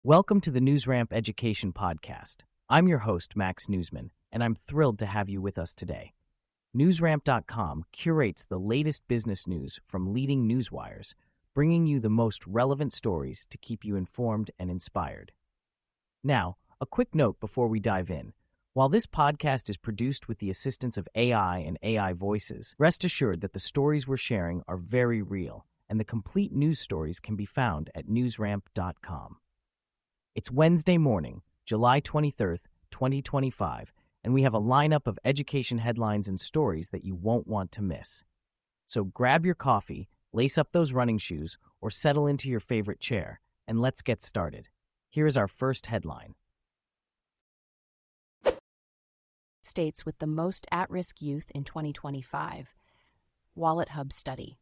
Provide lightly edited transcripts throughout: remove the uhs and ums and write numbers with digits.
Welcome to the NewsRamp Education Podcast. I'm your host, Max Newsman, and I'm thrilled to have you with us today. NewsRamp.com curates the latest business news from leading newswires, bringing you the most relevant stories to keep you informed and inspired. Now, a quick note before we dive in. While this podcast is produced with the assistance of AI and AI voices, rest assured that the stories we're sharing are very real, and the complete news stories can be found at newsramp.com. It's Wednesday morning, July 23rd, 2025, and we have a lineup of education headlines and stories that you won't want to miss. So grab your coffee, lace up those running shoes, or settle into your favorite chair, and let's get started. Here is our first headline. States with the most at-risk youth in 2025. WalletHub study.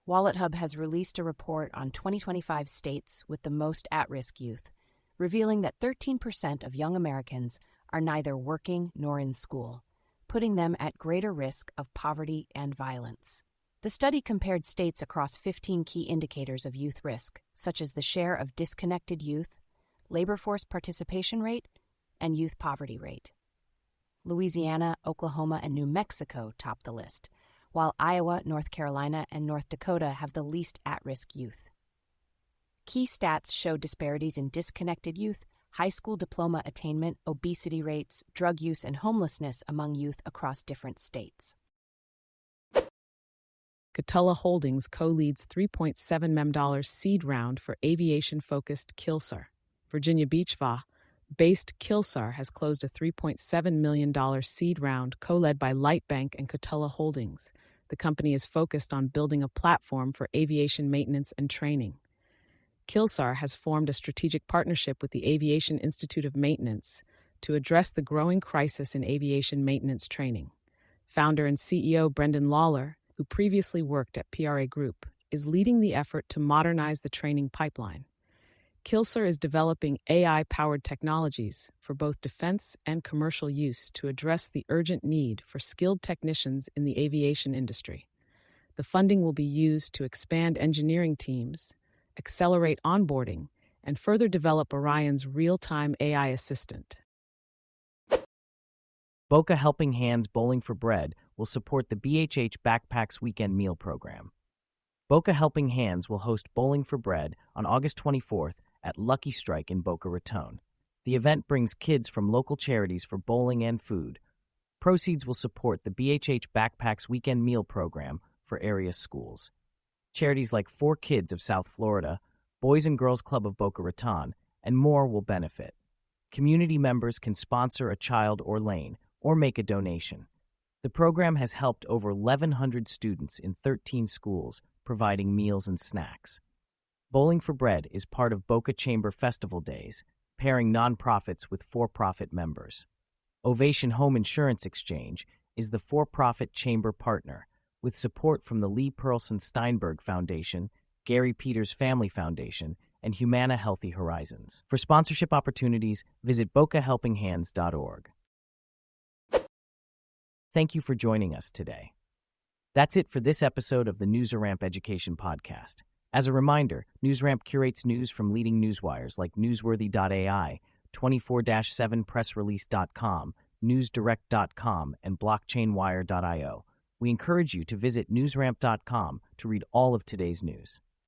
WalletHub has released a report on 2025 states with the most at-risk youth, revealing that 13% of young Americans are neither working nor in school, putting them at greater risk of poverty and violence. The study compared states across 15 key indicators of youth risk, such as the share of disconnected youth, labor force participation rate, and youth poverty rate. Louisiana, Oklahoma, and New Mexico top the list, while Iowa, North Carolina, and North Dakota have the least at-risk youth. Key stats show disparities in disconnected youth, high school diploma attainment, obesity rates, drug use, and homelessness among youth across different states. Catella Holdings co-leads $3.7 million seed round for aviation-focused Kilsar. Virginia Beach-based Kilsar has closed a $3.7 million seed round co-led by Lightbank and Catella Holdings. The company is focused on building a platform for aviation maintenance and training. Kilsar has formed a strategic partnership with the Aviation Institute of Maintenance to address the growing crisis in aviation maintenance training. Founder and CEO Brendan Lawler, who previously worked at PRA Group, is leading the effort to modernize the training pipeline. Kilsar is developing AI-powered technologies for both defense and commercial use to address the urgent need for skilled technicians in the aviation industry. The funding will be used to expand engineering teams, accelerate onboarding, and further develop Orion's real-time AI assistant. Boca Helping Hands Bowling for Bread will support the BHH Backpacks Weekend Meal Program. Boca Helping Hands will host Bowling for Bread on August 24th at Lucky Strike in Boca Raton. The event brings kids from local charities for bowling and food. Proceeds will support the BHH Backpacks Weekend Meal Program for area schools. Charities like 4Kids of South Florida, Boys and Girls Club of Boca Raton, and more will benefit. Community members can sponsor a child or lane or make a donation. The program has helped over 1,100 students in 13 schools, providing meals and snacks. Bowling for Bread is part of Boca Chamber Festival Days, pairing nonprofits with for-profit members. Aviation Home Insurance Exchange is the for-profit chamber partner, with support from the Lee Perlson Steinberg Foundation, Gary Peters Family Foundation, and Humana Healthy Horizons. For sponsorship opportunities, visit bocahelpinghands.org. Thank you for joining us today. That's it for this episode of the NewsRamp Education Podcast. As a reminder, NewsRamp curates news from leading newswires like Newsworthy.ai, 24/7pressrelease.com, NewsDirect.com, and BlockchainWire.io. We encourage you to visit newsramp.com to read all of today's news.